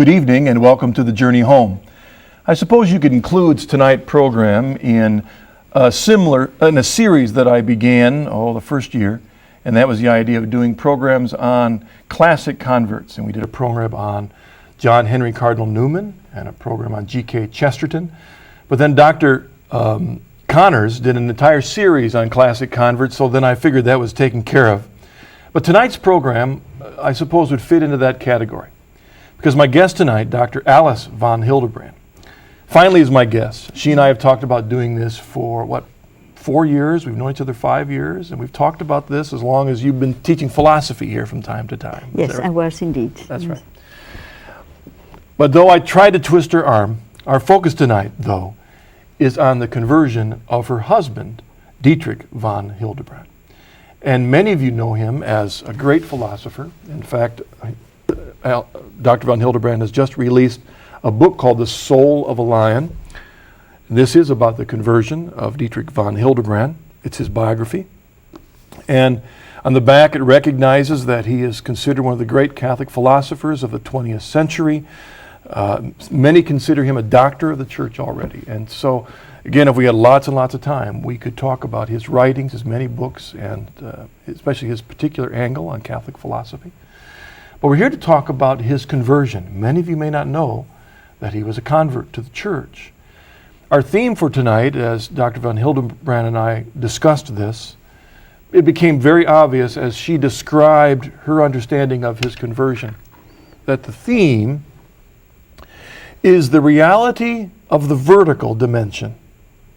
Good evening and welcome to the Journey Home. I suppose you could include tonight's program in a series that I began, the first year, and that was the idea of doing programs on classic converts. And we did a program on John Henry Cardinal Newman and a program on G.K. Chesterton. But then Dr. Connors did an entire series on classic converts, so then I figured that was taken care of. But tonight's program, I suppose, would fit into that category. Because my guest tonight, Dr. Alice von Hildebrand, finally is my guest. She and I have talked about doing this for, 4 years? We've known each other 5 years, and we've talked about this as long as you've been teaching philosophy here from time to time. Yes, I was indeed. That's right. But though I tried to twist her arm, our focus tonight, though, is on the conversion of her husband, Dietrich von Hildebrand. And many of you know him as a great philosopher. In fact, Dr. von Hildebrand has just released a book called The Soul of a Lion. This is about the conversion of Dietrich von Hildebrand. It's his biography. And on the back it recognizes that he is considered one of the great Catholic philosophers of the 20th century. Many consider him a doctor of the church already. And so, again, if we had lots and lots of time, we could talk about his writings, his many books, and especially his particular angle on Catholic philosophy. But we're here to talk about his conversion. Many of you may not know that he was a convert to the church. Our theme for tonight, as Dr. von Hildebrand and I discussed this, it became very obvious as she described her understanding of his conversion, that the theme is the reality of the vertical dimension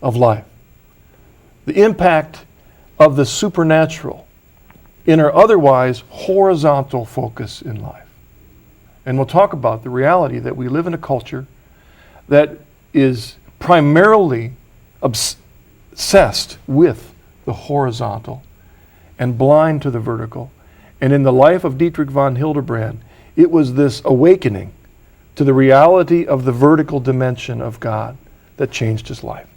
of life, the impact of the supernatural in our otherwise horizontal focus in life. And we'll talk about the reality that we live in a culture that is primarily obsessed with the horizontal and blind to the vertical. And in the life of Dietrich von Hildebrand, it was this awakening to the reality of the vertical dimension of God that changed his life.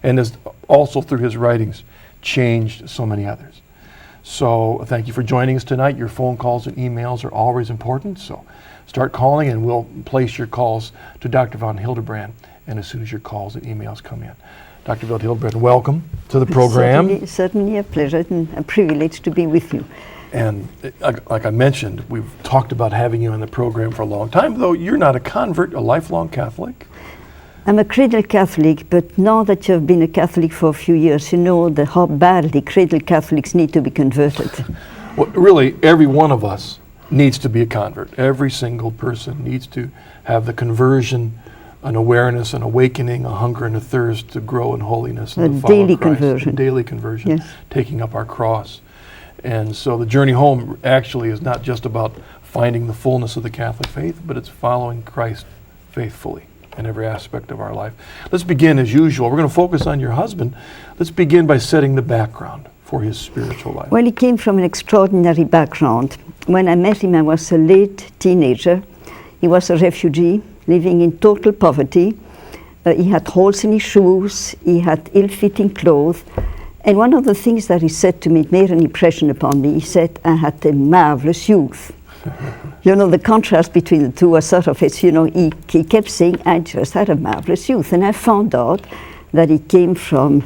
And has also through his writings changed so many others. So thank you for joining us tonight. Your phone calls and emails are always important. So start calling and we'll place your calls to Dr. von Hildebrand. And as soon as your calls and emails come in. Dr. von Hildebrand, welcome to the program. Certainly a pleasure and a privilege to be with you. And like I mentioned, we've talked about having you on the program for a long time, though you're not a convert, a lifelong Catholic. I'm a cradle Catholic, but now that you've been a Catholic for a few years, you know how badly cradle Catholics need to be converted. Well, really, every one of us needs to be a convert. Every single person needs to have the conversion, an awareness, an awakening, a hunger and a thirst to grow in holiness. And a daily conversion. Daily conversion, yes. Taking up our cross. And so the journey home actually is not just about finding the fullness of the Catholic faith, but it's following Christ faithfully in every aspect of our life. Let's begin as usual. We're going to focus on your husband. Let's begin by setting the background for his spiritual life. Well, he came from an extraordinary background. When I met him, I was a late teenager. He was a refugee living in total poverty. He had holes in his shoes. He had ill-fitting clothes. And one of the things that he said to me, it made an impression upon me. He said, I had a marvelous youth. You know, the contrast between the two was sort of, he kept saying, I just had a marvelous youth. And I found out that he came from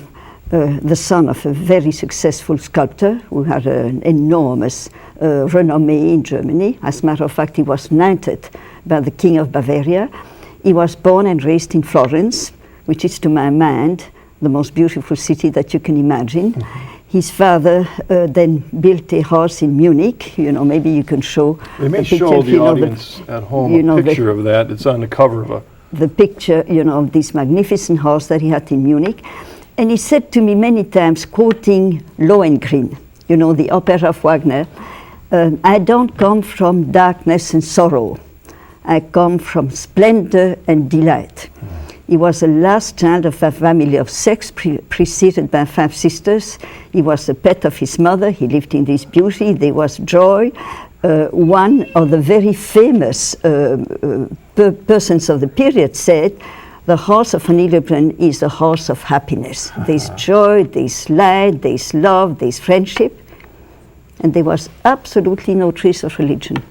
the son of a very successful sculptor who had an enormous renommee in Germany. As a matter of fact, he was knighted by the King of Bavaria. He was born and raised in Florence, which is to my mind the most beautiful city that you can imagine. Mm-hmm. His father then built a house in Munich. Maybe you can show. They may show the audience at home a picture of that. It's on the cover of the picture, of this magnificent house that he had in Munich. And he said to me many times, quoting Lohengrin, the opera of Wagner, I don't come from darkness and sorrow. I come from splendor and delight. He was the last child of a family of 6, preceded by 5 sisters. He was the pet of his mother. He lived in this beauty. There was joy. One of the very famous persons of the period said, the house of von Hildebrand is the house of happiness. There's joy, there's light, there's love, there's friendship. And there was absolutely no trace of religion.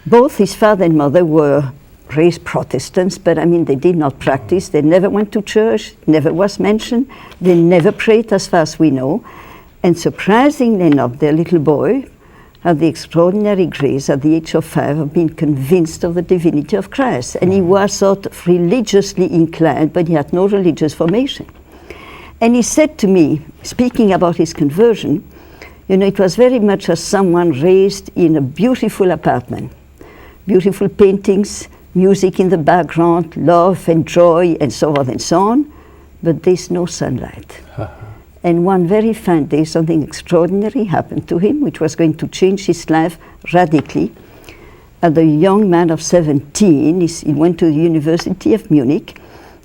Both his father and mother were raised Protestants, but I mean, they did not practice. They never went to church, never was mentioned. They never prayed, as far as we know. And surprisingly enough, their little boy had the extraordinary grace at the age of 5 of being convinced of the divinity of Christ. And he was sort of religiously inclined, but he had no religious formation. And he said to me, speaking about his conversion, you know, it was very much as someone raised in a beautiful apartment. Beautiful paintings, music in the background, love and joy, and so on and so on, but there's no sunlight. And one very fine day, something extraordinary happened to him, which was going to change his life radically. As a young man of 17, he went to the University of Munich,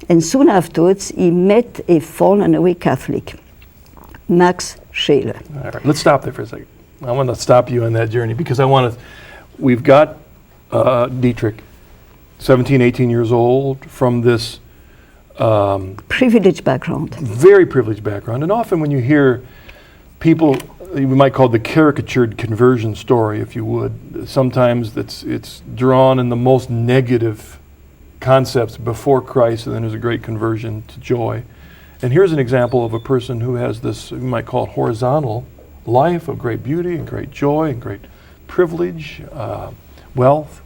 and soon afterwards he met a fallen away Catholic, Max Scheler. All right, let's stop there for a second. I want to stop you on that journey because we've got Dietrich, 17, 18 years old, from this privileged background. Very privileged background. And often when you hear people, we might call it the caricatured conversion story, if you would, sometimes it's drawn in the most negative concepts before Christ, and then there's a great conversion to joy. And here's an example of a person who has this, we might call it horizontal life of great beauty and great joy and great privilege, wealth,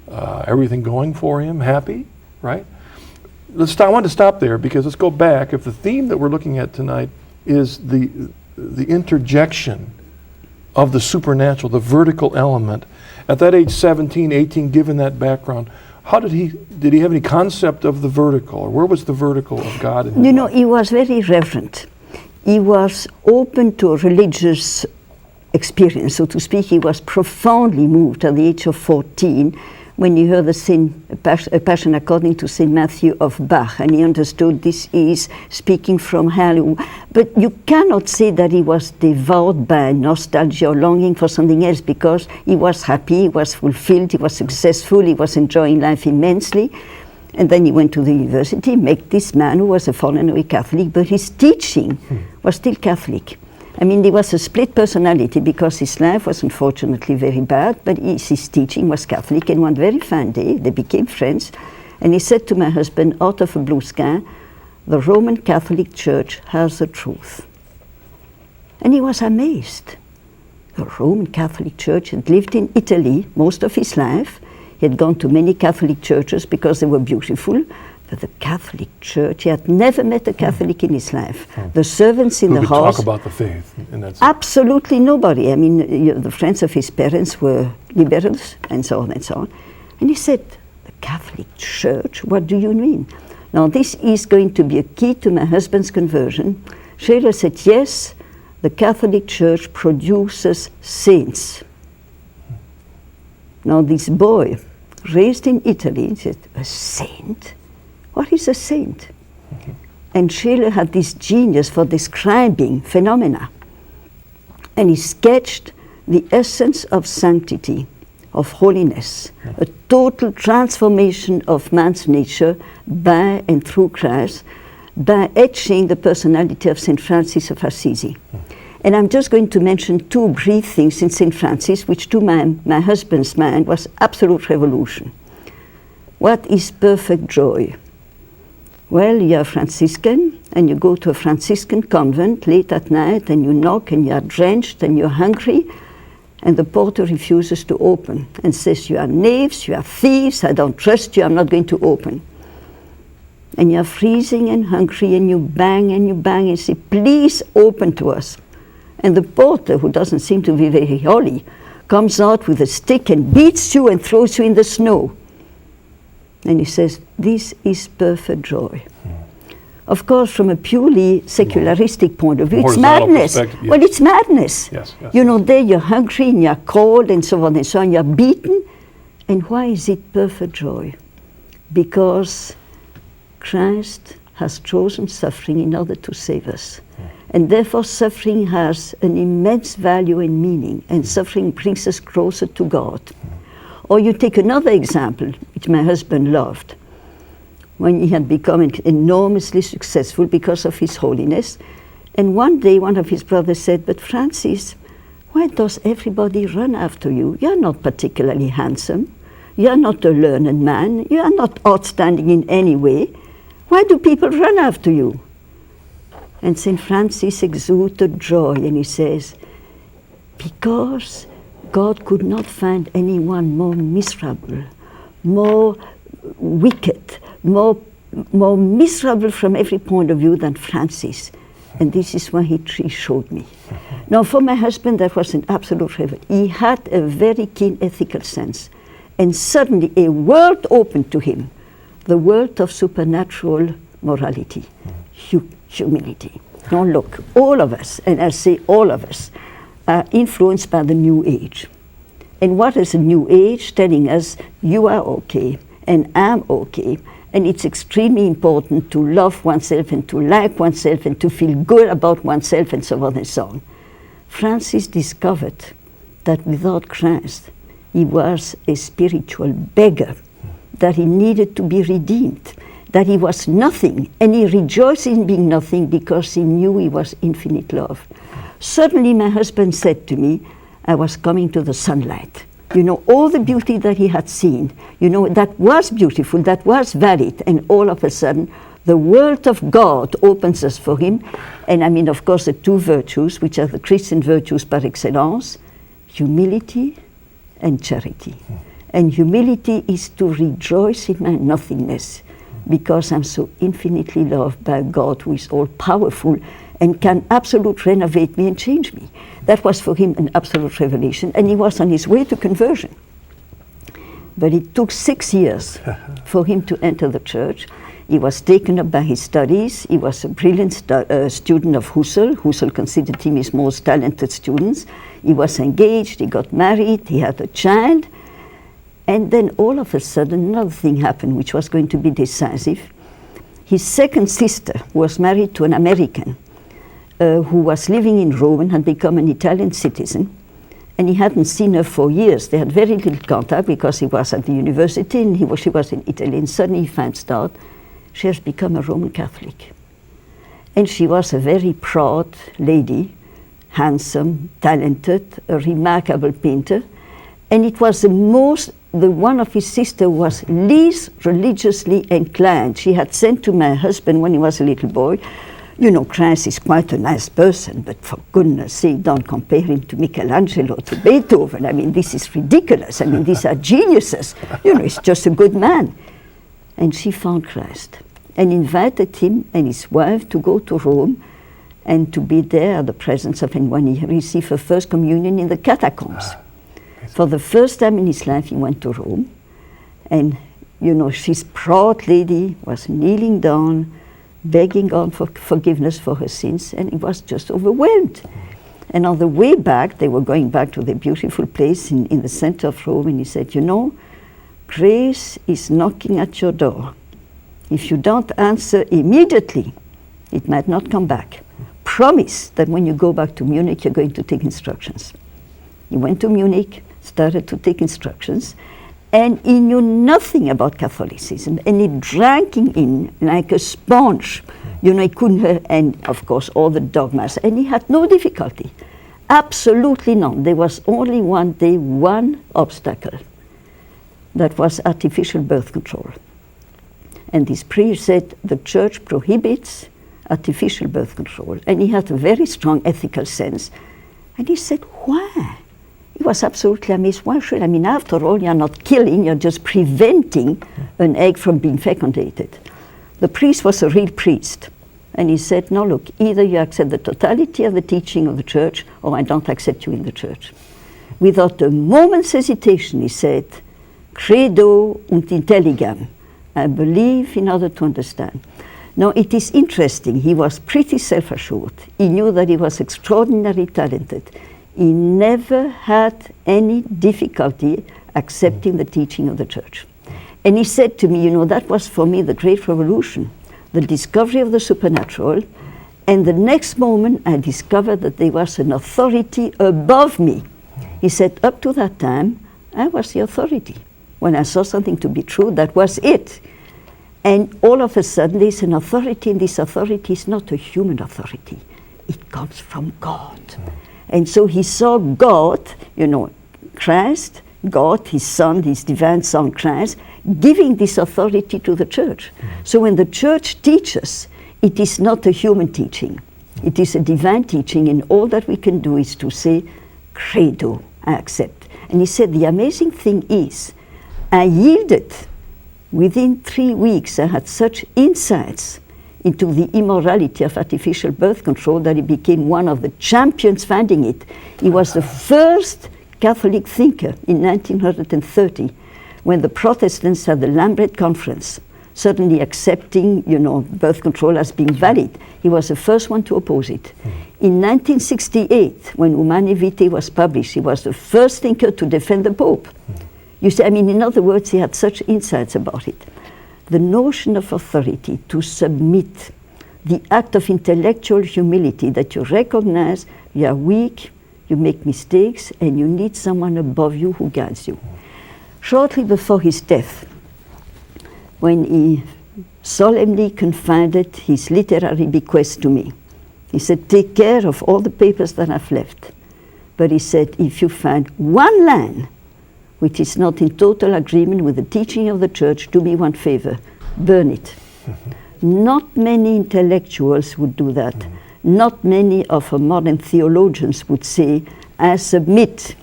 everything going for him, happy, right? I want to stop there because let's go back. If the theme that we're looking at tonight is the interjection of the supernatural, the vertical element, at that age 17, 18, given that background, how did he have any concept of the vertical, or where was the vertical of God in his You know, life? he was very reverent. He was open to a religious experience, so to speak. He was profoundly moved at the age of 14 when he heard a Passion according to St. Matthew of Bach, and he understood this is speaking from hell. But you cannot say that he was devoured by nostalgia or longing for something else, because he was happy, he was fulfilled, he was successful, he was enjoying life immensely. And then he went to the university, met this man who was a fallen away Catholic, but his teaching was still Catholic. I mean, there was a split personality because his life was unfortunately very bad, but his teaching was Catholic. And one very fine day, they became friends, and he said to my husband, out of a blue sky, the Roman Catholic Church has the truth. And he was amazed. The Roman Catholic Church had lived in Italy most of his life. He had gone to many Catholic churches because they were beautiful. But the Catholic Church, he had never met a Catholic in his life. The servants in Who the could house. talk about the faith in that sense? Absolutely nobody. I mean, the friends of his parents were liberals and so on and so on. And he said, the Catholic Church, what do you mean? Now, this is going to be a key to my husband's conversion. Scheler said, yes, the Catholic Church produces saints. Now, this boy, raised in Italy, said, a saint? What is a saint? And Scheler had this genius for describing phenomena. And he sketched the essence of sanctity, of holiness, a total transformation of man's nature by and through Christ, by etching the personality of St. Francis of Assisi. And I'm just going to mention two brief things in St. Francis, which to my husband's mind was absolute revolution. What is perfect joy? Well, you're a Franciscan, and you go to a Franciscan convent late at night, and you knock, and you're drenched, and you're hungry, and the porter refuses to open, and says, you are knaves, you are thieves, I don't trust you, I'm not going to open. And you're freezing and hungry, and you bang, and say, please open to us. And the porter, who doesn't seem to be very holy, comes out with a stick and beats you and throws you in the snow. And he says, this is perfect joy. Of course, from a purely secularistic point of view, it's madness. Yes. Well, it's madness. Yes. You know, there you're hungry and you're cold and so on and so on, you're beaten. And why is it perfect joy? Because Christ has chosen suffering in order to save us. And therefore suffering has an immense value and meaning, and suffering brings us closer to God. Or you take another example, which my husband loved, when he had become enormously successful because of his holiness. And one day one of his brothers said, but Francis, why does everybody run after you? You're not particularly handsome. You are not a learned man. You are not outstanding in any way. Why do people run after you? And St. Francis exuded joy, and he says, because God could not find anyone more miserable, more wicked, more miserable from every point of view than Francis. And this is what he showed me. Now, for my husband, that was an absolute revelation. He had a very keen ethical sense. And suddenly a world opened to him, the world of supernatural morality, humility. Now look, all of us, and I say all of us, are influenced by the New Age. And what is the New Age? Telling us, you are okay, and I'm okay, and it's extremely important to love oneself and to like oneself and to feel good about oneself and so on and so on. Francis discovered that without Christ, he was a spiritual beggar, that he needed to be redeemed, that he was nothing, and he rejoiced in being nothing because he knew he was infinite love. Suddenly my husband said to me, I was coming to the sunlight. You know, all the beauty that he had seen, you know, that was beautiful, that was valid, and all of a sudden, the world of God opens us for him. And I mean, of course, the two virtues, which are the Christian virtues par excellence, humility and charity. And humility is to rejoice in my nothingness, because I'm so infinitely loved by God, who is all-powerful and can absolutely renovate me and change me. That was for him an absolute revelation, and he was on his way to conversion. But it took 6 years for him to enter the church. He was taken up by his studies. He was a brilliant student of Husserl. Husserl considered him his most talented student. He was engaged, he got married, he had a child. And then all of a sudden, another thing happened which was going to be decisive. His second sister was married to an American who was living in Rome and had become an Italian citizen. And he hadn't seen her for years. They had very little contact because he was at the university and she was in Italy. And suddenly he finds out she has become a Roman Catholic. And she was a very proud lady, handsome, talented, a remarkable painter. And it was the one of his sisters was least religiously inclined. She had sent to my husband when he was a little boy, you know, Christ is quite a nice person, but for goodness sake, don't compare him to Michelangelo, to Beethoven. I mean, this is ridiculous. I mean, these are geniuses. You know, he's just a good man. And she found Christ and invited him and his wife to go to Rome and to be there at the presence of him when he received her first communion in the catacombs. For the first time in his life, he went to Rome, and you know, this proud lady was kneeling down, begging God for forgiveness for her sins, and he was just overwhelmed. And on the way back, they were going back to the beautiful place in the center of Rome, and he said, you know, grace is knocking at your door. If you don't answer immediately, it might not come back. Promise that when you go back to Munich, you're going to take instructions. He went to Munich, started to take instructions, and he knew nothing about Catholicism, and he drank in like a sponge. You know, he couldn't, and of course all the dogmas, and he had no difficulty, absolutely none. There was only one obstacle. That was artificial birth control. And this priest said, the church prohibits artificial birth control. And he had a very strong ethical sense. And he said, why? He was absolutely amazed. Why should I mean, after all, you're not killing, you're just preventing an egg from being fecundated. The priest was a real priest. And he said, no, look, either you accept the totality of the teaching of the church, or I don't accept you in the church. Without a moment's hesitation, he said, credo und intelligam. I believe in order to understand. Now, it is interesting. He was pretty self-assured. He knew that he was extraordinarily talented. He never had any difficulty accepting the teaching of the church. And he said to me, you know, that was for me the great revolution, the discovery of the supernatural. And the next moment, I discovered that there was an authority above me. He said, up to that time, I was the authority. When I saw something to be true, that was it. And all of a sudden, there's an authority, and this authority is not a human authority. It comes from God. And so he saw God, you know, Christ, God, his Son, his divine Son Christ, giving this authority to the church. So when the church teaches, it is not a human teaching. It is a divine teaching, and all that we can do is to say, credo, I accept. And he said, the amazing thing is, I yielded. Within 3 weeks, I had such insights into the immorality of artificial birth control that he became one of the champions finding it. He was the first Catholic thinker in 1930, when the Protestants had the Lambeth Conference, suddenly accepting, birth control as being valid. He was the first one to oppose it. In 1968, when Humanae Vitae was published, he was the first thinker to defend the Pope. You see, in other words, he had such insights about it. The notion of authority, to submit, the act of intellectual humility, that you recognize you are weak, you make mistakes, and you need someone above you who guides you. Shortly before his death, when he solemnly confided his literary bequest to me, he said, take care of all the papers that I've left. But he said, if you find one line which is not in total agreement with the teaching of the church, do me one favor, burn it. Not many intellectuals would do that. Not many of our modern theologians would say, I submit.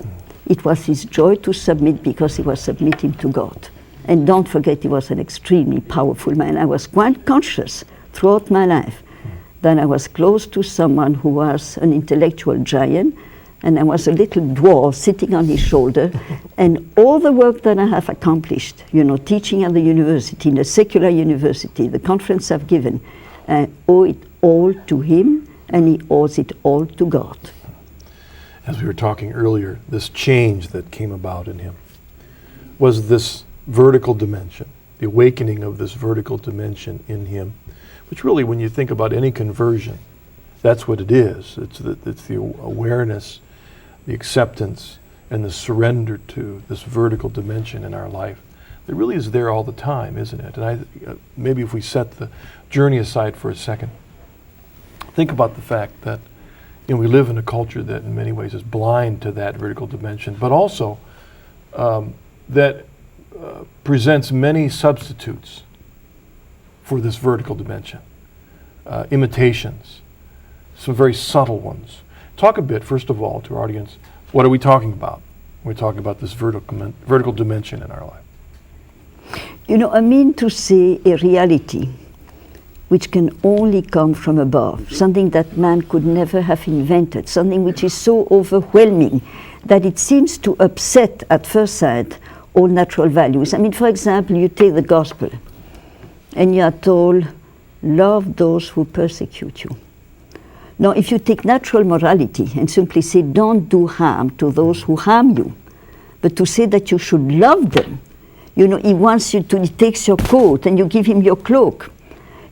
It was his joy to submit because he was submitting to God. And don't forget, he was an extremely powerful man. I was quite conscious throughout my life that I was close to someone who was an intellectual giant, and I was a little dwarf sitting on his shoulder. And all the work that I have accomplished, teaching at the university, in a secular university, the conference I've given, I owe it all to him, and he owes it all to God. As we were talking earlier, this change that came about in him was this vertical dimension, the awakening of this vertical dimension in him, which really, when you think about any conversion, that's what it is. It's the awareness, the acceptance, and the surrender to this vertical dimension in our life that really is there all the time, isn't it? And maybe if we set the journey aside for a second, think about the fact that we live in a culture that in many ways is blind to that vertical dimension, but also that presents many substitutes for this vertical dimension, imitations, some very subtle ones. Talk a bit, first of all, to our audience, what are we talking about? We're talking about this vertical dimension in our life. I mean to say a reality which can only come from above, something that man could never have invented, something which is so overwhelming that it seems to upset at first sight all natural values. For example, you take the gospel and you are told, love those who persecute you. Now, if you take natural morality and simply say, don't do harm to those who harm you, but to say that you should love them, he wants you to, he takes your coat and you give him your cloak.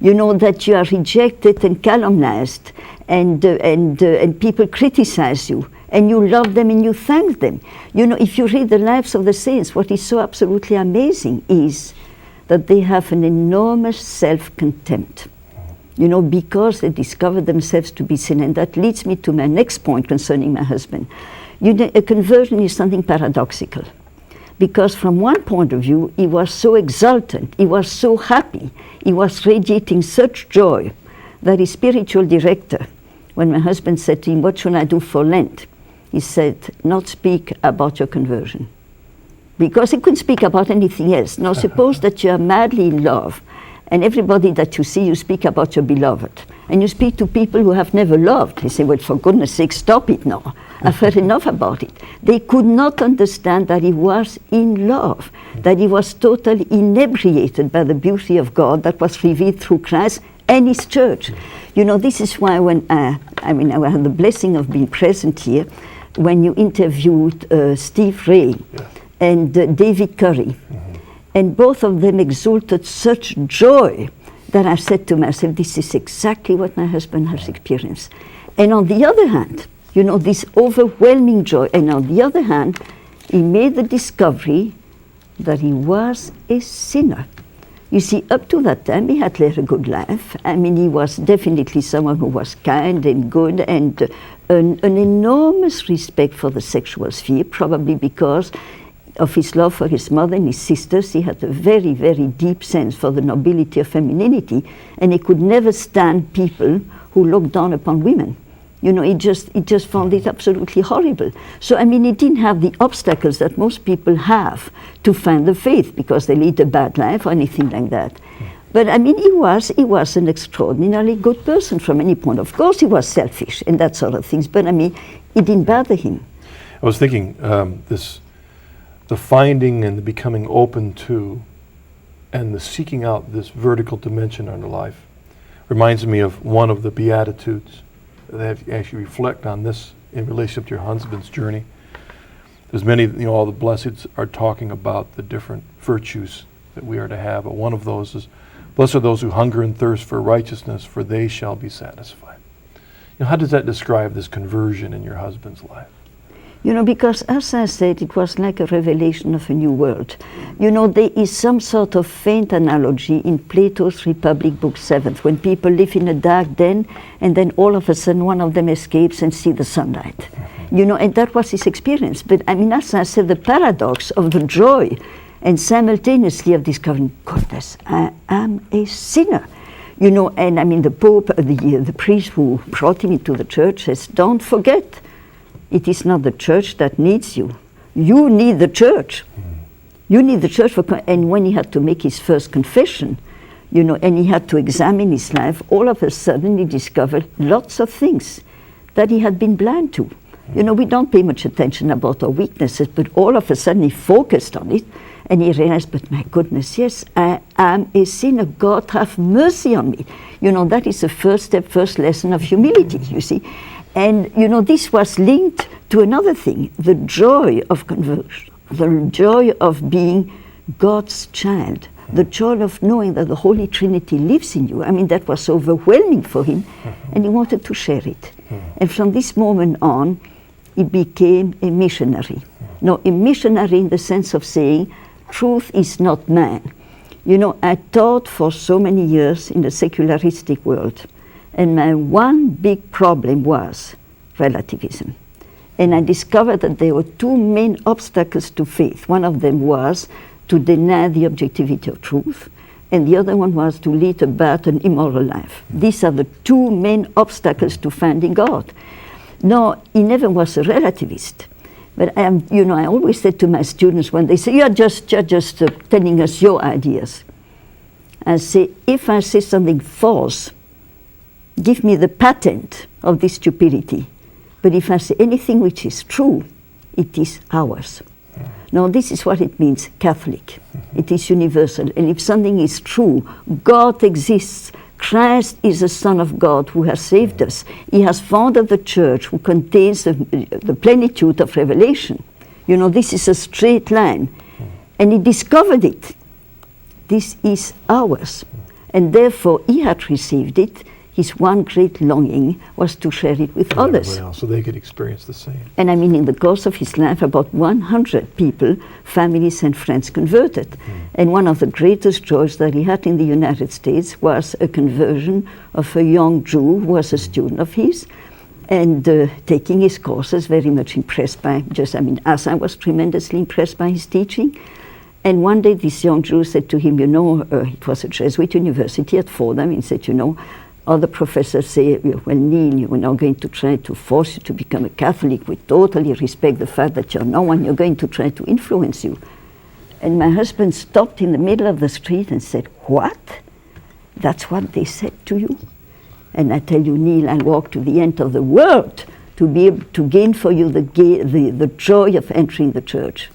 That you are rejected and calumniated and people criticize you, and you love them and you thank them. If you read the lives of the saints, what is so absolutely amazing is that they have an enormous self-contempt. Because they discover themselves to be sin. And that leads me to my next point concerning my husband. A conversion is something paradoxical. Because from one point of view, he was so exultant, he was so happy, he was radiating such joy that his spiritual director, when my husband said to him, what should I do for Lent? He said, not speak about your conversion. Because he couldn't speak about anything else. Now suppose that you are madly in love, and everybody that you see, you speak about your beloved. And you speak to people who have never loved. They say, well, for goodness sake, stop it now. I've heard enough about it. They could not understand that he was in love, that he was totally inebriated by the beauty of God that was revealed through Christ and his church. This is why when I had the blessing of being present here, when you interviewed Steve Ray and David Curry, and both of them exulted such joy that I said to myself, this is exactly what my husband has experienced. And on the other hand, this overwhelming joy, and on the other hand, he made the discovery that he was a sinner. You see, up to that time, he had led a good life. He was definitely someone who was kind and good, and an enormous respect for the sexual sphere, probably because of his love for his mother and his sisters. He had a very, very deep sense for the nobility of femininity, and he could never stand people who looked down upon women. You know, he just found it absolutely horrible. So, I mean, he didn't have the obstacles that most people have to find the faith because they lead a bad life or anything like that. But I mean, he was an extraordinarily good person from any point. Of course, he was selfish and that sort of things, but I mean, it didn't bother him. I was thinking the finding and the becoming open to and the seeking out this vertical dimension in our life reminds me of one of the Beatitudes that actually reflect on this in relationship to your husband's journey. There's many, you know, all the blesseds are talking about the different virtues that we are to have, but one of those is, blessed are those who hunger and thirst for righteousness, for they shall be satisfied. You know, how does that describe this conversion in your husband's life? You know, because as I said, it was like a revelation of a new world. You know, there is some sort of faint analogy in Plato's Republic, Book 7, when people live in a dark den, and then all of a sudden one of them escapes and see the sunlight. Mm-hmm. You know, and that was his experience. But I mean, as I said, the paradox of the joy and simultaneously of discovering, goodness, I am a sinner. You know, and I mean, the Pope, the priest who brought him into the church says, don't forget, it is not the church that needs you. You need the church. You need the church and when he had to make his first confession, you know, and he had to examine his life, all of a sudden he discovered lots of things that he had been blind to. You know, we don't pay much attention about our weaknesses, but all of a sudden he focused on it and he realized, but my goodness, yes, I am a sinner. God have mercy on me. You know, that is the first step, first lesson of humility, you see. And, you know, this was linked to another thing, the joy of conversion, the joy of being God's child, the joy of knowing that the Holy Trinity lives in you. I mean, that was overwhelming for him, and he wanted to share it. And from this moment on, he became a missionary. No, a missionary in the sense of saying, truth is not man. You know, I taught for so many years in the secularistic world, and my one big problem was relativism. And I discovered that there were two main obstacles to faith. One of them was to deny the objectivity of truth, and the other one was to lead a bad and immoral life. These are the two main obstacles to finding God. No, he never was a relativist. But you know, I always said to my students when they say, you're just telling us your ideas. I say, if I say something false, give me the patent of this stupidity. But if I say anything which is true, it is ours. Now, this is what it means, Catholic. It is universal. And if something is true, God exists. Christ is the Son of God who has saved us. He has founded the church who contains the plenitude of revelation. You know, this is a straight line. And he discovered it. This is ours. And therefore, he had received it. His one great longing was to share it with others. Else, so they could experience the same. And I mean, in the course of his life, about 100 people, families and friends converted. And one of the greatest joys that he had in the United States was a conversion of a young Jew who was a student of his, and taking his courses, very much impressed by, as I was tremendously impressed by his teaching. And one day this young Jew said to him, you know, it was a Jesuit university at Fordham, and said, you know, other professors say, well, Neil, we're not going to try to force you to become a Catholic. We totally respect the fact that you're no one, you're going to try to influence you. And my husband stopped in the middle of the street and said, what? That's what they said to you? And I tell you, Neil, I'll walk to the end of the world to be able to gain for you the joy of entering the church.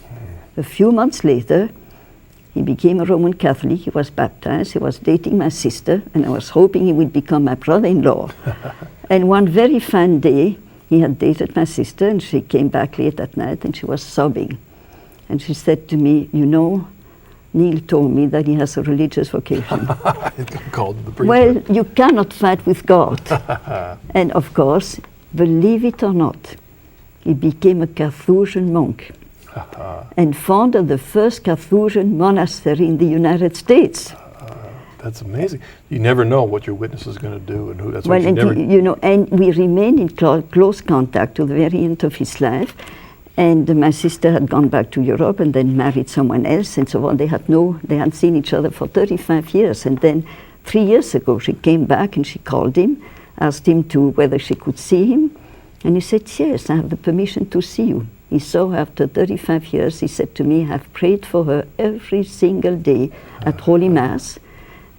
A few months later, he became a Roman Catholic, he was baptized, he was dating my sister, and I was hoping he would become my brother-in-law. And one very fine day, he had dated my sister, and she came back late at night, and she was sobbing. And she said to me, you know, Neil told me that he has a religious vocation. Called the priesthood. Well, you cannot fight with God. And of course, believe it or not, he became a Carthusian monk. And founded the first Carthusian monastery in the United States. That's amazing. You never know what your witness is going to do, and who. That's well, what you never. You know, and we remained in close contact to the very end of his life. And my sister had gone back to Europe and then married someone else and so on. They hadn't seen each other for 35 years. And then 3 years ago, she came back and she called him, asked him whether she could see him. And he said, yes, I have the permission to see you. He saw her after 35 years. He said to me, I have prayed for her every single day at Holy Mass.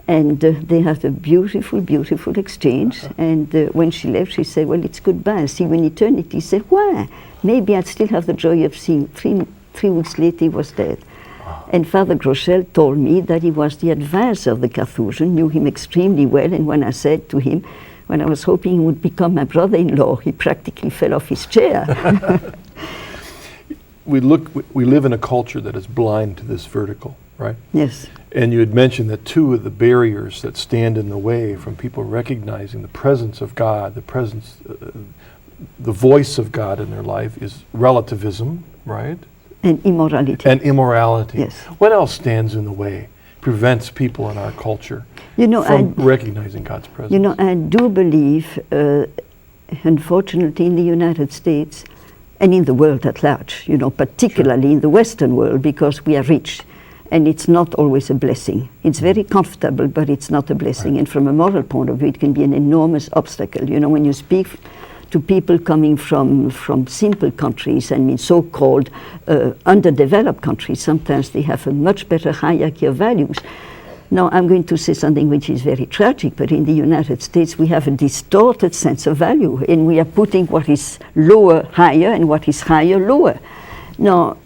And they had a beautiful, beautiful exchange. And when she left, she said, well, it's goodbye. See you in eternity. He said, why? Maybe I'd still have the joy of seeing. 3 weeks later, he was dead. And Father Groschel told me that he was the advisor of the Carthusian, knew him extremely well. And when I said to him, when I was hoping he would become my brother-in-law, he practically fell off his chair. We live in a culture that is blind to this vertical, right? Yes. And you had mentioned that 2 of the barriers that stand in the way from people recognizing the presence of God, the voice of God in their life is relativism, right? And immorality. And immorality. Yes. What else stands in the way, prevents people in our culture from recognizing God's presence? You know, I do believe, unfortunately, in the United States and in the world at large, you know, particularly in the Western world, because we are rich. And it's not always a blessing. It's very comfortable, but it's not a blessing. Right. And from a moral point of view, it can be an enormous obstacle. You know, when you speak to people coming from simple countries, I mean so-called underdeveloped countries, sometimes they have a much better hierarchy of values. Now, I'm going to say something which is very tragic, but in the United States, we have a distorted sense of value, and we are putting what is lower higher and what is higher lower. Now,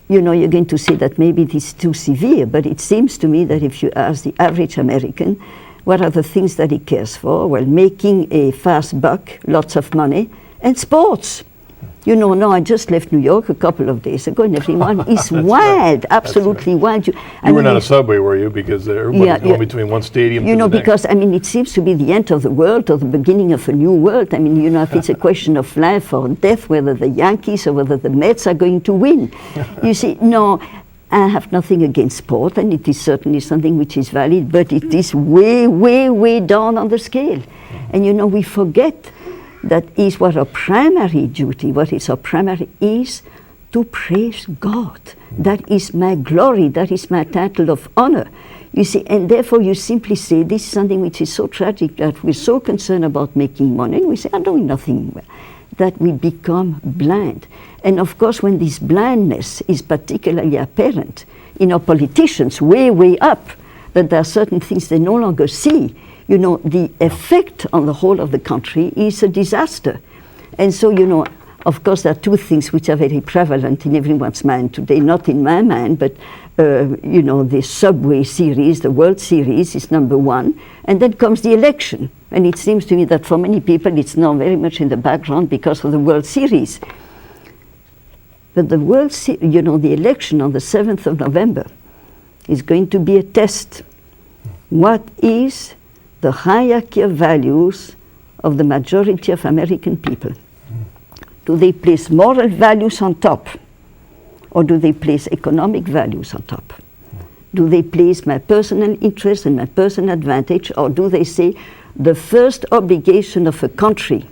you know, you're going to say that maybe it is too severe, but it seems to me that if you ask the average American, what are the things that he cares for? Well, making a fast buck, lots of money, and sports. You know, now I just left New York a couple of days ago, and everyone is wild, absolutely wild. You weren't on a subway, were you? Because everybody's going between one stadium to the next. Because, I mean, it seems to be the end of the world or the beginning of a new world. I mean, you know, if it's a question of life or death, whether the Yankees or whether the Mets are going to win. You see, no, I have nothing against sport, and it is certainly something which is valid, but it is way, way, way down on the scale. And, you know, we forget that is what our primary duty, what is our primary is to praise God. That is my glory, that is my title of honor. You see, and therefore you simply say this is something which is so tragic that we're so concerned about making money, and we say, I'm doing nothing, that we become blind. And of course, when this blindness is particularly apparent in our politicians, way, way up, that there are certain things they no longer see, you know, the effect on the whole of the country is a disaster. And so, you know, of course, there are 2 things which are very prevalent in everyone's mind today, not in my mind, but, you know, the Subway series, the World Series is number 1, and then comes the election. And it seems to me that for many people it's now very much in the background because of the World Series. But the you know, the election on the 7th of November is going to be a test. What is the hierarchy of values of the majority of American people? Do they place moral values on top, or do they place economic values on top? Do they place my personal interest and my personal advantage, or do they say the first obligation of a country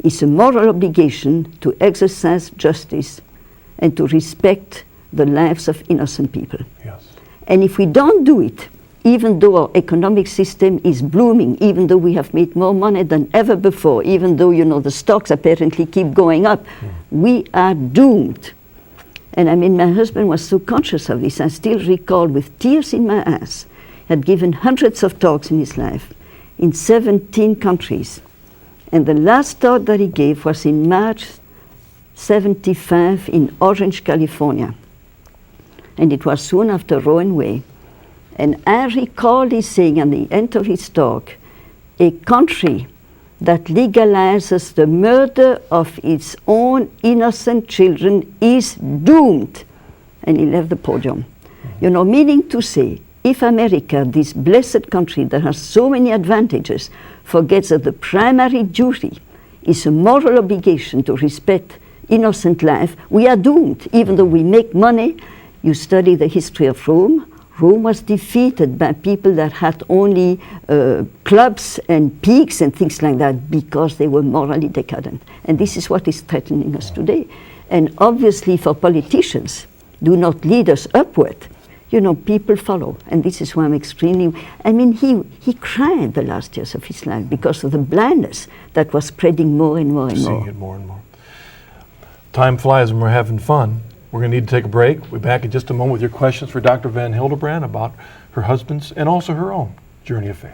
is a moral obligation to exercise justice and to respect the lives of innocent people? Yes. And if we don't do it, even though our economic system is blooming, even though we have made more money than ever before, even though, you know, the stocks apparently keep going up, we are doomed. And I mean, my husband was so conscious of this. I still recall with tears in my eyes, he had given hundreds of talks in his life in 17 countries. And the last talk that he gave was in March 75 in Orange, California. And it was soon after Roe v. Wade. And I recall he saying at the end of his talk, a country that legalizes the murder of its own innocent children is doomed. And he left the podium. You know, meaning to say, if America, this blessed country that has so many advantages, forgets that the primary duty is a moral obligation to respect innocent life, we are doomed. Even though we make money, you study the history of Rome. Rome was defeated by people that had only clubs and pigs and things like that because they were morally decadent. And this is what is threatening us today. And obviously for politicians, do not lead us upward. You know, people follow. And this is why I'm extremely, I mean, he cried the last years of his life because of the blindness that was spreading more and more and more. Seeing it more and more. Time flies when we're having fun. We're going to need to take a break. We'll be back in just a moment with your questions for Dr. Van Hildebrand about her husband's and also her own journey of faith.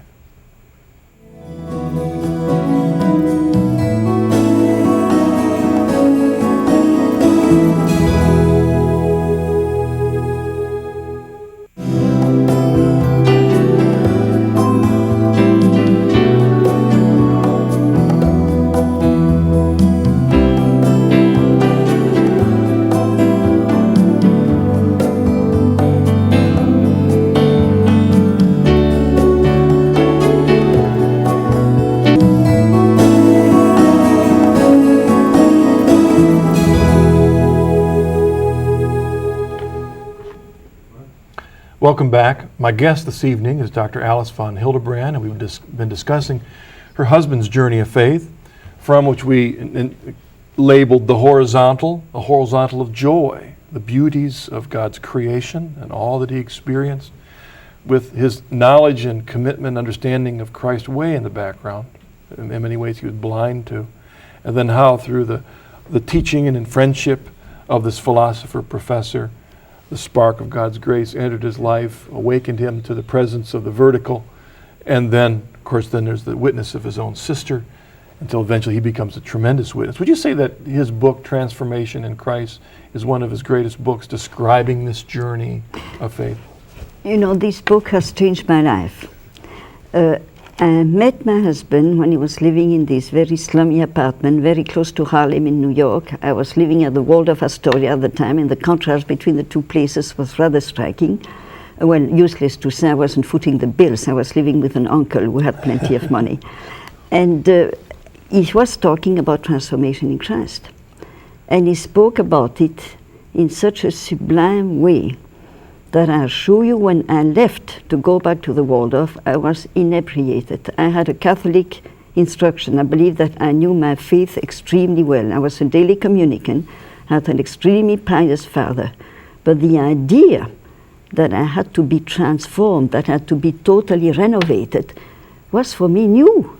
Welcome back. My guest this evening is Dr. Alice von Hildebrand, and we've been discussing her husband's journey of faith, from which we labeled the horizontal of joy, the beauties of God's creation and all that he experienced, with his knowledge and commitment, understanding of Christ's way in the background. In many ways he was blind to. And then how through the teaching and in friendship of this philosopher, professor, the spark of God's grace entered his life, awakened him to the presence of the vertical, and then, of course, then there's the witness of his own sister, until eventually he becomes a tremendous witness. Would you say that his book, Transformation in Christ, is one of his greatest books describing this journey of faith? You know, this book has changed my life. I met my husband when he was living in this very slummy apartment very close to Harlem in New York. I was living at the Waldorf Astoria at the time, and the contrast between the two places was rather striking. Well, useless to say, I wasn't footing the bills. I was living with an uncle who had plenty of money. And he was talking about transformation in Christ. And he spoke about it in such a sublime way that I assure you, when I left to go back to the Waldorf, I was inebriated. I had a Catholic instruction. I believe that I knew my faith extremely well. I was a daily communicant, had an extremely pious father. But the idea that I had to be transformed, that I had to be totally renovated, was for me new.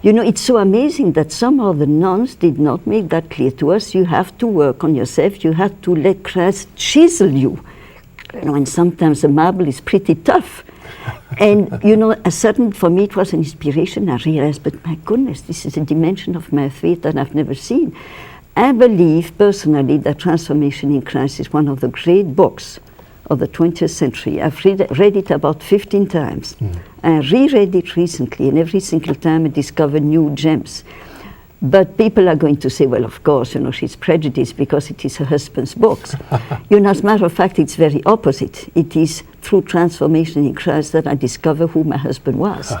You know, it's so amazing that somehow the nuns did not make that clear to us. You have to work on yourself. You have to let Christ chisel you. You know, and sometimes the marble is pretty tough. And, you know, for me it was an inspiration. I realized, but my goodness, this is a dimension of my faith that I've never seen. I believe personally that Transformation in Christ is one of the great books of the 20th century. I've read it about 15 times. I reread it recently, and every single time I discover new gems. But people are going to say, well, of course, you know, she's prejudiced because it is her husband's books. You know, as a matter of fact, it's very opposite. It is through Transformation in Christ that I discover who my husband was.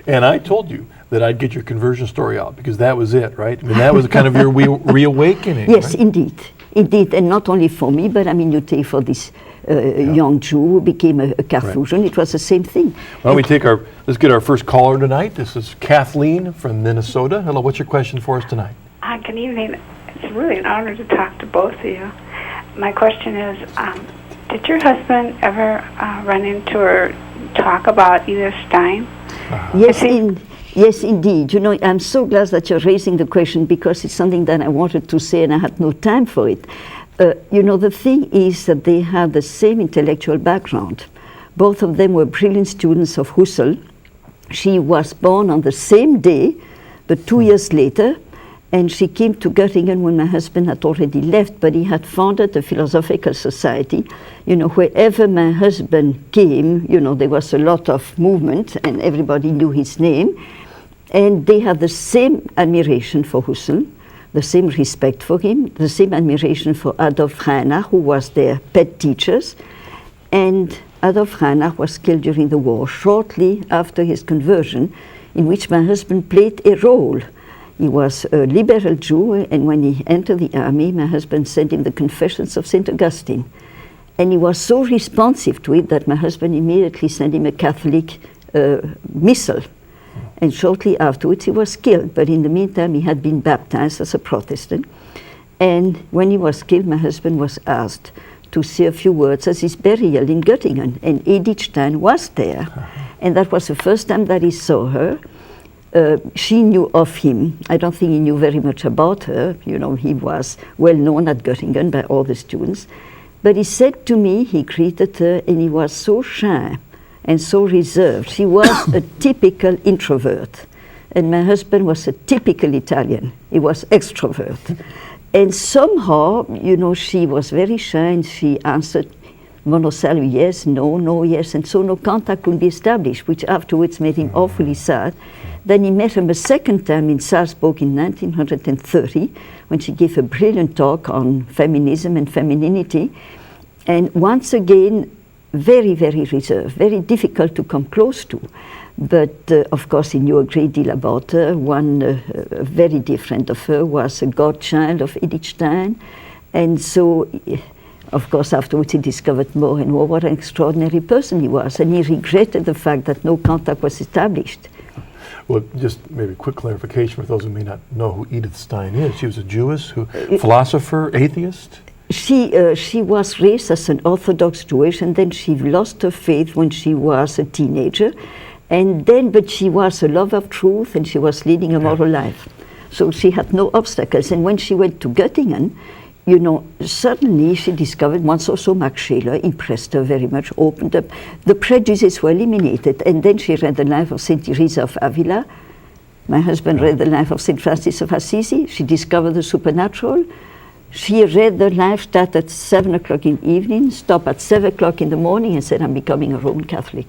And I told you that I'd get your conversion story out, because that was it, right? I mean, that was kind of your reawakening. Yes, right? Indeed, and not only for me, but I mean, you take for this young Jew who became a Carthusian, It was the same thing. Why don't we let's get our first caller tonight. This is Kathleen from Minnesota. Hello, what's your question for us tonight? Good evening. It's really an honor to talk to both of you. My question is, did your husband ever run into or talk about Edith Stein? Yes, indeed. You know, I'm so glad that you're raising the question, because it's something that I wanted to say and I had no time for it. You know, the thing is that they had the same intellectual background. Both of them were brilliant students of Husserl. She was born on the same day, but 2 years later, and she came to Göttingen when my husband had already left, but he had founded a philosophical society. You know, wherever my husband came, you know, there was a lot of movement and everybody knew his name. And they had the same admiration for Husserl, the same respect for him, the same admiration for Adolf Reinach, who was their pet teachers. And Adolf Reinach was killed during the war, shortly after his conversion, in which my husband played a role. He was a liberal Jew, and when he entered the army, my husband sent him the Confessions of St. Augustine. And he was so responsive to it that my husband immediately sent him a Catholic missal. And shortly afterwards he was killed. But in the meantime he had been baptized as a Protestant. And when he was killed, my husband was asked to say a few words at his burial in Göttingen. And Edith Stein was there. And that was the first time that he saw her. She knew of him. I don't think he knew very much about her. You know, he was well known at Göttingen by all the students. But he said to me, he greeted her, and he was so shy and so reserved. She was a typical introvert. And my husband was a typical Italian. He was extrovert. And somehow, you know, she was very shy, and she answered monosyllable, yes, no, no, yes, and so no contact could be established, which afterwards made him awfully sad. Then he met him a second time in Salzburg in 1930, when she gave a brilliant talk on feminism and femininity. And once again, very, very reserved, very difficult to come close to. But of course he knew a great deal about her. One very dear friend of her was a godchild of Edith Stein. And so, of course, afterwards he discovered more and more what an extraordinary person he was. And he regretted the fact that no contact was established. Well, just maybe a quick clarification for those who may not know who Edith Stein is. She was a Jewess, philosopher, atheist? She was raised as an Orthodox Jewish, and then she lost her faith when she was a teenager. And then, but she was a lover of truth, and she was leading a moral life. So she had no obstacles. And when she went to Göttingen, you know, suddenly she discovered once or so Max Scheler impressed her very much, opened up. The prejudices were eliminated. And then she read the life of St. Teresa of Avila. My husband read the life of St. Francis of Assisi. She discovered the supernatural. She read the life, start at 7 o'clock in the evening, stop at 7 o'clock in the morning, and said, I'm becoming a Roman Catholic.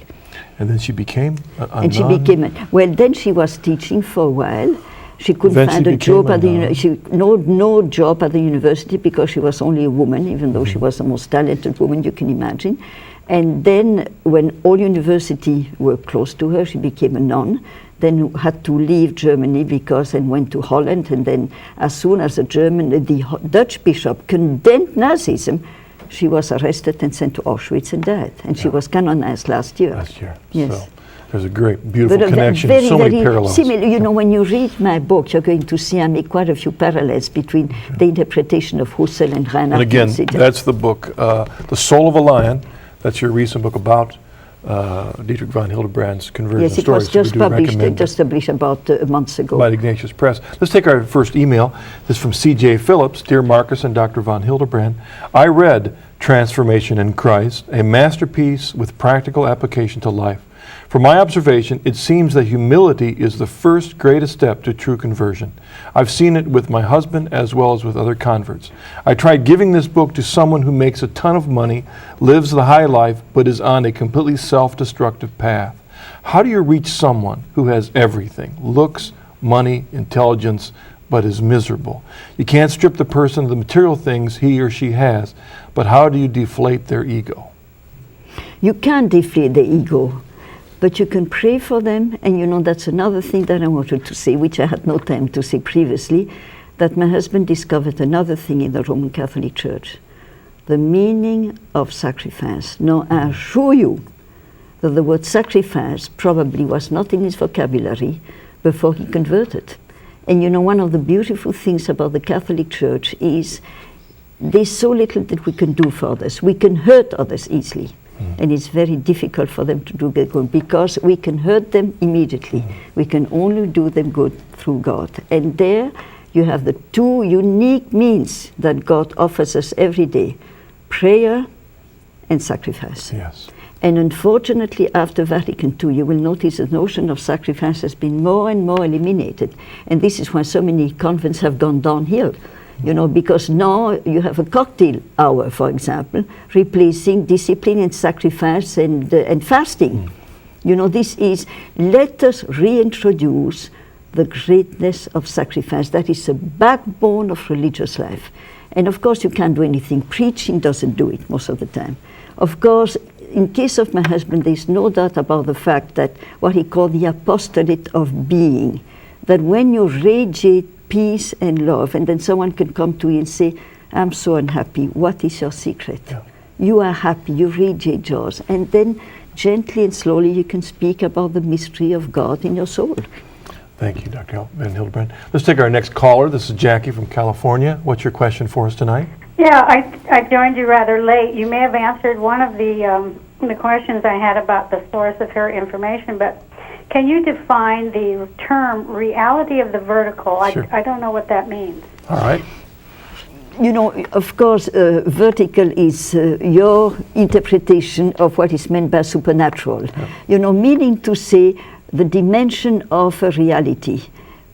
And then she became a and she became a, well, then she was teaching for a while. She couldn't find a job at the no job at the university because she was only a woman, even though she was the most talented woman you can imagine. And then when all universities were close to her, she became a nun, then had to leave Germany because and went to Holland. And then as soon as the Dutch bishop condemned Nazism, she was arrested and sent to Auschwitz and died. And she was canonized last year. Last year. Yes. So there's a great, beautiful connection, so many parallels. Similar. You know, when you read my book, you're going to see I make quite a few parallels between the interpretation of Husserl and Reinhard. And again, that's the book, The Soul of a Lion. That's your recent book about Dietrich von Hildebrand's conversion yes, it story. was just published about a month ago. By Ignatius Press. Let's take our first email. This is from C.J. Phillips. Dear Marcus and Dr. von Hildebrand, I read Transformation in Christ, a masterpiece with practical application to life. From my observation, it seems that humility is the first greatest step to true conversion. I've seen it with my husband as well as with other converts. I tried giving this book to someone who makes a ton of money, lives the high life, but is on a completely self-destructive path. How do you reach someone who has everything, looks, money, intelligence, but is miserable? You can't strip the person of the material things he or she has, but how do you deflate their ego? You can't deflate the ego. But you can pray for them, and you know, that's another thing that I wanted to say, which I had no time to say previously, that my husband discovered another thing in the Roman Catholic Church, the meaning of sacrifice. Now, I assure you that the word sacrifice probably was not in his vocabulary before he converted. And you know, one of the beautiful things about the Catholic Church is there's so little that we can do for others. We can hurt others easily. And it's very difficult for them to do good because we can hurt them immediately. We can only do them good through God. And there you have the two unique means that God offers us every day, prayer and sacrifice. Yes. And unfortunately, after Vatican II, you will notice the notion of sacrifice has been more and more eliminated. And this is why so many convents have gone downhill. You know, because now you have a cocktail hour, for example, replacing discipline and sacrifice and fasting. You know, this is, let us reintroduce the greatness of sacrifice. That is the backbone of religious life. And of course, you can't do anything. Preaching doesn't do it most of the time. Of course, in case of my husband, there's no doubt about the fact that what he called the apostolate of being, that when you radiate peace and love, and then someone can come to you and say, I'm so unhappy, what is your secret? Yeah. you are happy, you read J. George, and then gently and slowly you can speak about the mystery of God in your soul. Thank you, Dr. Van Hildebrand. Let's take our next caller. This is Jackie from California. What's your question for us tonight? Yeah, I joined you rather late. You may have answered one of the questions I had about the source of her information, but can you define the term reality of the vertical? Sure. I don't know what that means. All right. You know, of course, vertical is your interpretation of what is meant by supernatural. Yeah. You know, meaning to say the dimension of a reality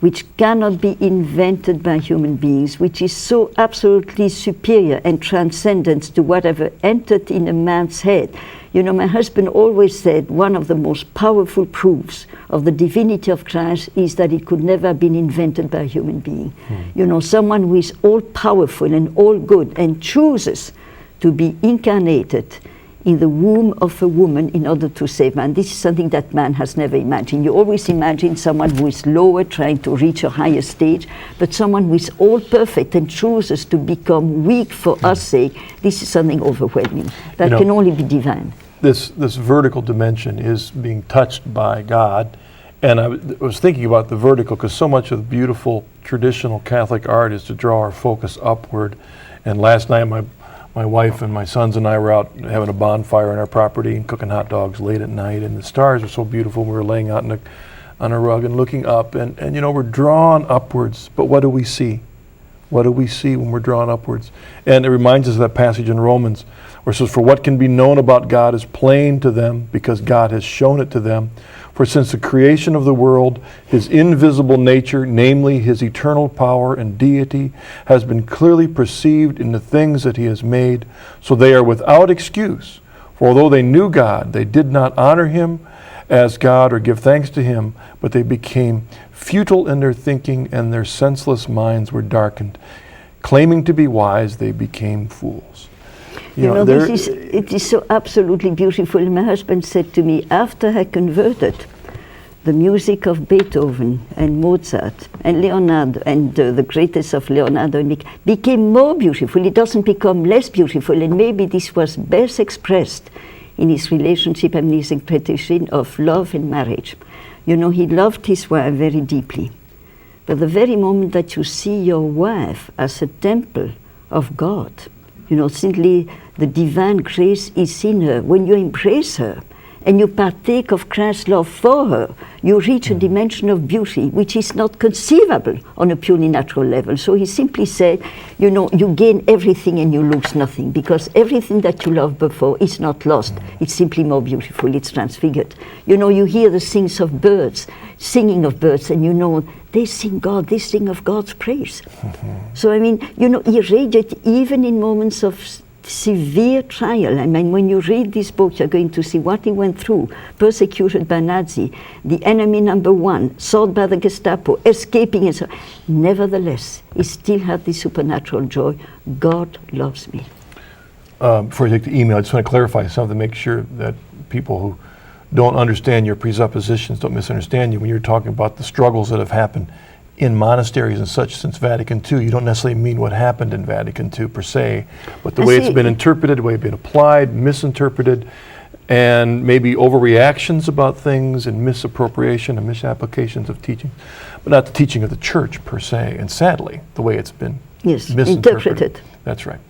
which cannot be invented by human beings, which is so absolutely superior and transcendent to whatever entered in a man's head. You know, my husband always said one of the most powerful proofs of the divinity of Christ is that it could never have been invented by a human being. You know, someone who is all powerful and all good and chooses to be incarnated in the womb of a woman in order to save man. This is something that man has never imagined. You always imagine someone who is lower trying to reach a higher stage, but someone who is all perfect and chooses to become weak for our sake. This is something overwhelming that can only be divine. This vertical dimension is being touched by God, and I was thinking about the vertical because so much of the beautiful traditional Catholic art is to draw our focus upward. And last night my wife and my sons and I were out having a bonfire on our property and cooking hot dogs late at night, and the stars were so beautiful. We were laying out on a rug and looking up, and you know, we're drawn upwards. But what do we see? What do we see when we're drawn upwards? And it reminds us of that passage in Romans where it says, "For what can be known about God is plain to them, because God has shown it to them. For since the creation of the world, his invisible nature, namely his eternal power and deity, has been clearly perceived in the things that he has made, so they are without excuse. For although they knew God, they did not honor him as God or give thanks to him, but they became futile in their thinking, and their senseless minds were darkened. Claiming to be wise, they became fools." You know, it is so absolutely beautiful. My husband said to me, after I converted, the music of Beethoven and Mozart and Leonardo and the greatest of Leonardo became more beautiful. It doesn't become less beautiful, and maybe this was best expressed in his relationship and his interpretation of love and marriage. You know, he loved his wife very deeply. But the very moment that you see your wife as a temple of God, you know, simply the divine grace is in her. When you embrace her and you partake of Christ's love for her, you reach a dimension of beauty which is not conceivable on a purely natural level. So he simply said, you know, you gain everything and you lose nothing, because everything that you loved before is not lost. It's simply more beautiful, it's transfigured. You know, you hear the singing of birds, and you know, they sing God, they sing of God's praise. So I mean, you know, he radiated even in moments of severe trial. I mean, when you read this book, you're going to see what he went through, persecuted by Nazi, the enemy number one, sought by the Gestapo, escaping, and so on. Nevertheless, he still had this supernatural joy. God loves me. Before I take the email, I just want to clarify something, make sure that people who don't understand your presuppositions don't misunderstand you. When you're talking about the struggles that have happened in monasteries and such since Vatican II, you don't necessarily mean what happened in Vatican II per se, but the way it's been interpreted, the way it's been applied, misinterpreted, and maybe overreactions about things and misappropriation and misapplications of teaching, but not the teaching of the church per se, and sadly, the way it's been misinterpreted. That's right.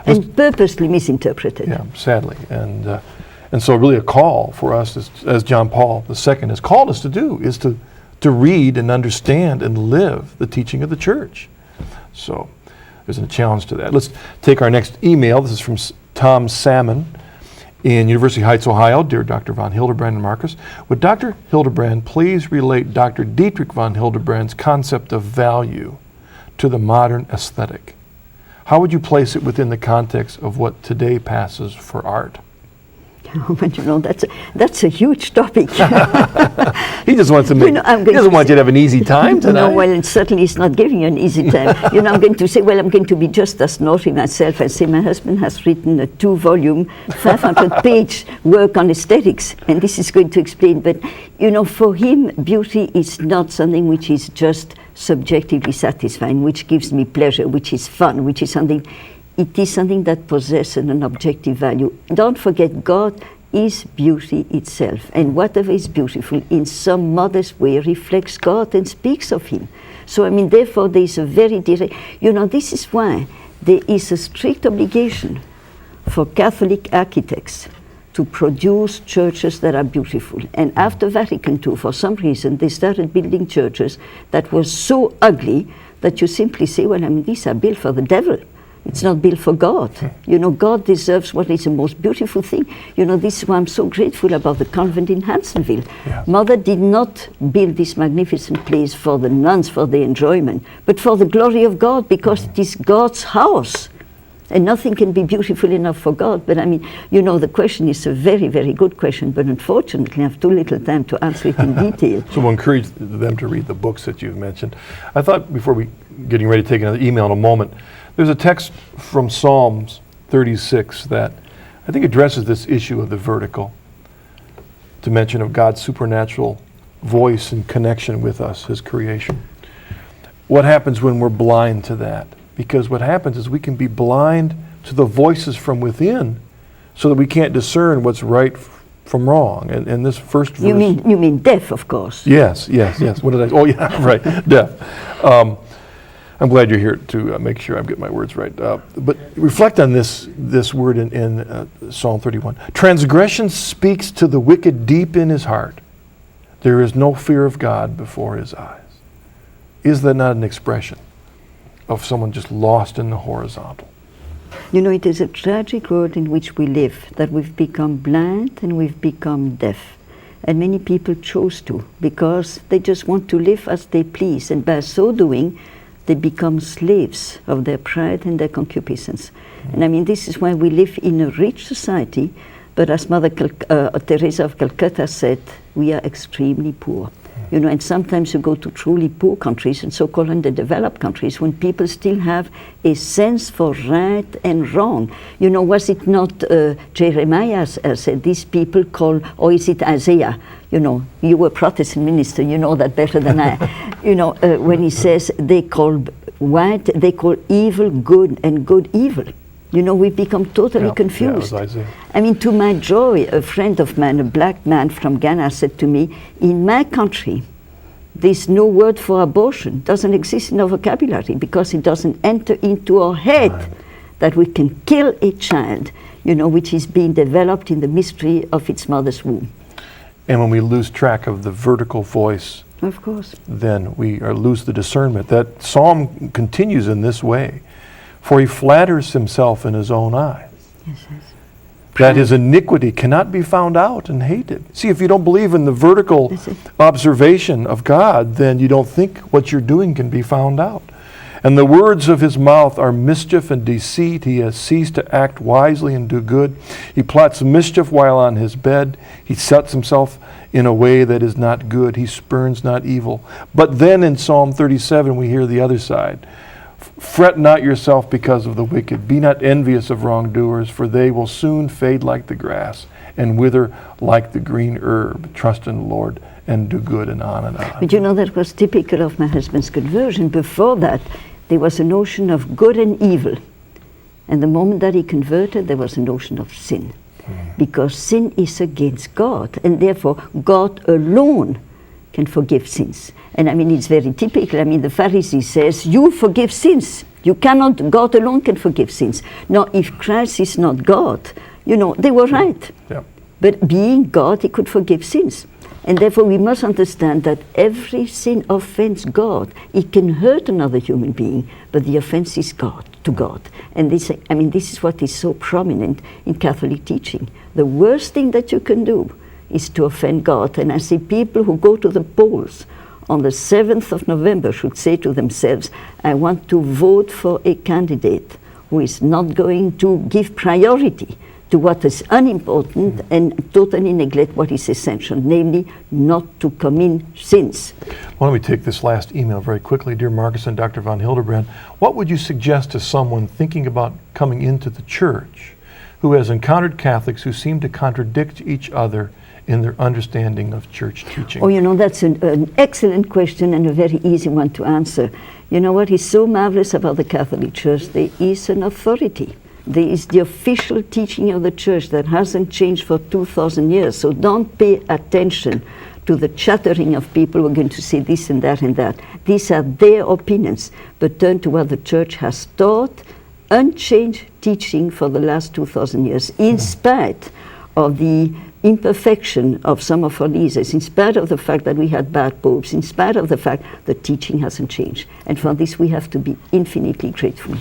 And purposely misinterpreted. Yeah, sadly. And so really a call for us, as John Paul II has called us to do, is to read and understand and live the teaching of the church. So there's a challenge to that. Let's take our next email. This is from Tom Salmon in University Heights, Ohio. Dear Dr. von Hildebrand and Marcus, would Dr. Hildebrand please relate Dr. Dietrich von Hildebrand's concept of value to the modern aesthetic? How would you place it within the context of what today passes for art? But you know, that's a huge topic. He just wants to make. He doesn't want you to have an easy time tonight. No, well, and certainly it's not giving you an easy time. You know, I'm going to say, well, I'm going to be just as naughty myself and say my husband has written a 2-volume, 500-page work on aesthetics, and this is going to explain. But you know, for him, beauty is not something which is just subjectively satisfying, which gives me pleasure, which is fun, which is something. it is something that possesses an objective value. Don't forget, God is beauty itself, and whatever is beautiful in some modest way reflects God and speaks of Him. So I mean, therefore there is a very direct, this is why there is a strict obligation for Catholic architects to produce churches that are beautiful. And after Vatican II, for some reason, they started building churches that were so ugly that you simply say, well, I mean, these are built for the devil. It's not built for God. God deserves what is the most beautiful thing. This is why I'm so grateful about the convent in Hansonville. Yeah. Mother did not build this magnificent place for the nuns, for their enjoyment, but for the glory of God, because it is God's house. And nothing can be beautiful enough for God. But I mean, the question is a very, very good question, but unfortunately I have too little time to answer it in detail. So we'll encourage them to read the books that you've mentioned. I thought before we getting ready to take another email in a moment, there's a text from Psalms 36 that I think addresses this issue of the vertical dimension of God's supernatural voice and connection with us, His creation. What happens when we're blind to that? Because what happens is we can be blind to the voices from within so that we can't discern what's right from wrong. And this first verse... You mean deaf, of course. Yes. What did I... Oh, yeah, right, deaf. I'm glad you're here to make sure I'm getting my words right. But reflect on this word in Psalm 31. Transgression speaks to the wicked deep in his heart. There is no fear of God before his eyes. Is that not an expression of someone just lost in the horizontal? It is a tragic world in which we live, that we've become blind and we've become deaf. And many people chose to, because they just want to live as they please. And by so doing, they become slaves of their pride and their concupiscence. And I mean, this is why we live in a rich society, but as Mother Teresa of Calcutta said, we are extremely poor. And sometimes you go to truly poor countries, and so-called underdeveloped countries, when people still have a sense for right and wrong. Was it not Jeremiah said, these people call, or is it Isaiah? You were a Protestant minister, you know that better than I. When he says they call evil good and good evil. We've become totally confused. I mean, to my joy, a friend of mine, a black man from Ghana, said to me, in my country, there's no word for abortion. Doesn't exist in our vocabulary because it doesn't enter into our head that we can kill a child, which is being developed in the mystery of its mother's womb. And when we lose track of the vertical voice, of course, then we lose the discernment. That psalm continues in this way. For he flatters himself in his own eyes, that his iniquity cannot be found out and hated. See, if you don't believe in the vertical observation of God, then you don't think what you're doing can be found out. And the words of his mouth are mischief and deceit. He has ceased to act wisely and do good. He plots mischief while on his bed. He sets himself in a way that is not good. He spurns not evil. But then in Psalm 37, we hear the other side. Fret not yourself because of the wicked. Be not envious of wrongdoers, for they will soon fade like the grass and wither like the green herb. Trust in the Lord and do good, and on and on. But that was typical of my husband's conversion. Before that, there was a notion of good and evil. And the moment that he converted, there was a notion of sin. Because sin is against God, and therefore God alone can forgive sins. And I mean, it's very typical. I mean, the Pharisee says, you forgive sins. You cannot, God alone can forgive sins. Now, if Christ is not God, they were right. Yeah. But being God, he could forgive sins. And therefore, we must understand that every sin offends God. It can hurt another human being, but the offense is to God. And this is what is so prominent in Catholic teaching. The worst thing that you can do is to offend God. And I see people who go to the polls on the 7th of November should say to themselves, I want to vote for a candidate who is not going to give priority to what is unimportant and totally neglect what is essential, namely not to commit sins. Why don't we take this last email very quickly. Dear Marcus and Dr. von Hildebrand, what would you suggest to someone thinking about coming into the church who has encountered Catholics who seem to contradict each other in their understanding of church teaching? That's an excellent question and a very easy one to answer. You know what is so marvelous about the Catholic Church? There is an authority. There is the official teaching of the Church that hasn't changed for 2,000 years. So don't pay attention to the chattering of people who are going to say this and that and that. These are their opinions, but turn to what the Church has taught, unchanged teaching for the last 2,000 years, in spite of the imperfection of some of our leaders, in spite of the fact that we had bad popes, in spite of the fact the teaching hasn't changed. And for this we have to be infinitely grateful.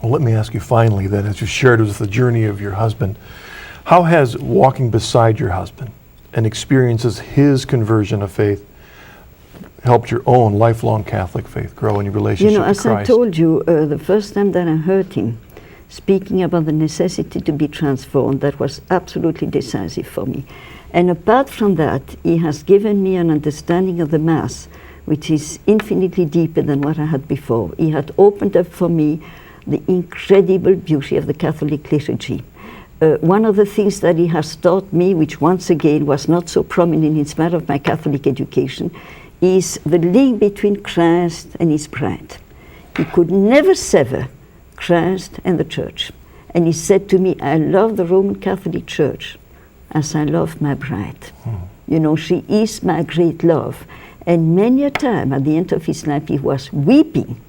Well, let me ask you finally then, as you shared with us the journey of your husband, how has walking beside your husband and experiences his conversion of faith helped your own lifelong Catholic faith grow in your relationship to Christ? I told you, the first time that I heard him speaking about the necessity to be transformed, that was absolutely decisive for me. And apart from that, he has given me an understanding of the Mass, which is infinitely deeper than what I had before. He had opened up for me the incredible beauty of the Catholic liturgy. One of the things that he has taught me, which once again was not so prominent in spite of my Catholic education, is the link between Christ and his bride. He could never sever Christ and the Church. And he said to me, I love the Roman Catholic Church as I love my bride. You know, she is my great love. And many a time at the end of his life he was weeping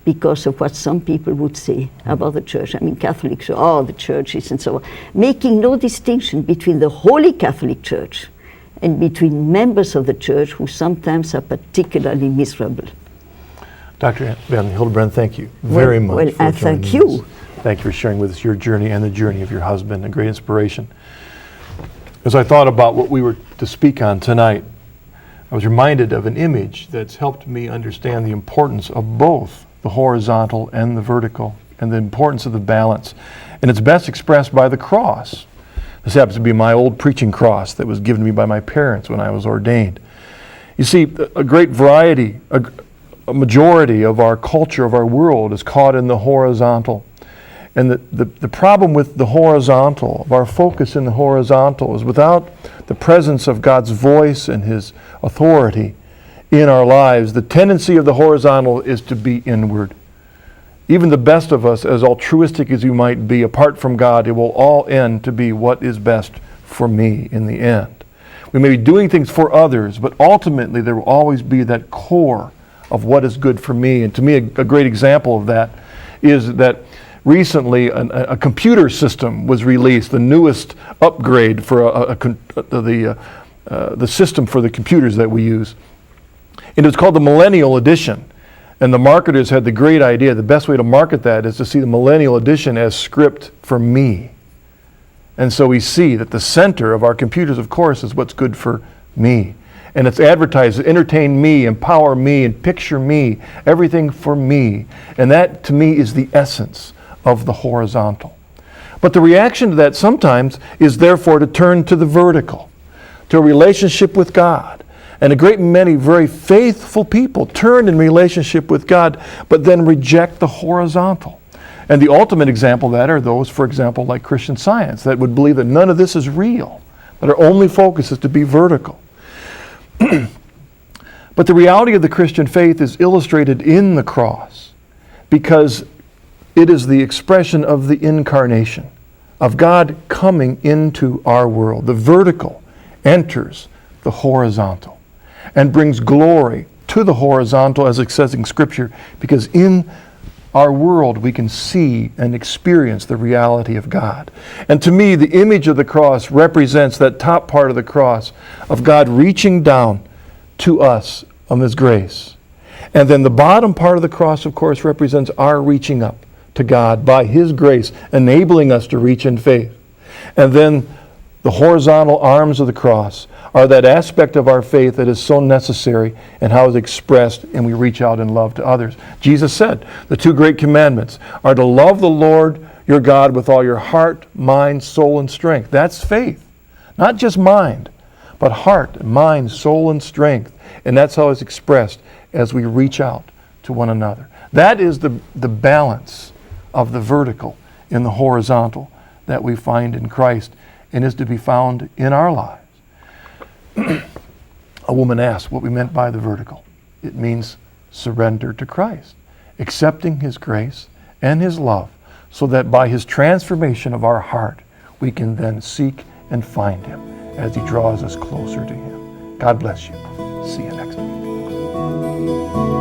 because of what some people would say about the Church. I mean, Catholics, the churches and so on, making no distinction between the Holy Catholic Church and between members of the Church who sometimes are particularly miserable. Dr. von Hildebrand, thank you very much. Well, I thank you. Thank you for sharing with us your journey and the journey of your husband, a great inspiration. As I thought about what we were to speak on tonight, I was reminded of an image that's helped me understand the importance of both the horizontal and the vertical, and the importance of the balance. And it's best expressed by the cross. This happens to be my old preaching cross that was given to me by my parents when I was ordained. You see, a great variety, a majority of our culture, of our world, is caught in the horizontal. And the problem with the horizontal, of our focus in the horizontal, is without the presence of God's voice and his authority in our lives, the tendency of the horizontal is to be inward. Even the best of us, as altruistic as you might be, apart from God, it will all end to be what is best for me in the end. We may be doing things for others, but ultimately there will always be that core of what is good for me. And to me, a great example of that is that recently a computer system was released, the newest upgrade for the system for the computers that we use. And it was called the Millennial Edition. And the marketers had the great idea, the best way to market that is to see the Millennial Edition as script for me. And so we see that the center of our computers, of course, is what's good for me. And it's advertised to entertain me, empower me, and picture me, everything for me. And that, to me, is the essence of the horizontal. But the reaction to that sometimes is therefore to turn to the vertical, to a relationship with God. And a great many very faithful people turn in relationship with God, but then reject the horizontal. And the ultimate example of that are those, for example, like Christian Science, that would believe that none of this is real, that our only focus is to be vertical. But the reality of the Christian faith is illustrated in the cross, because it is the expression of the incarnation, of God coming into our world. The vertical enters the horizontal and brings glory to the horizontal, as it says in Scripture, because in our world we can see and experience the reality of God. And to me, the image of the cross represents that top part of the cross of God reaching down to us on His grace. And then the bottom part of the cross, of course, represents our reaching up to God by His grace, enabling us to reach in faith. And then the horizontal arms of the cross are that aspect of our faith that is so necessary and how it's expressed, and we reach out in love to others. Jesus said the two great commandments are to love the Lord your God with all your heart, mind, soul, and strength. That's faith. Not just mind, but heart, mind, soul, and strength. And that's how it's expressed as we reach out to one another. That is the balance of the vertical in the horizontal that we find in Christ and is to be found in our lives. A woman asked what we meant by the vertical. It means surrender to Christ, accepting His grace and His love, so that by His transformation of our heart, we can then seek and find Him as He draws us closer to Him. God bless you. See you next week.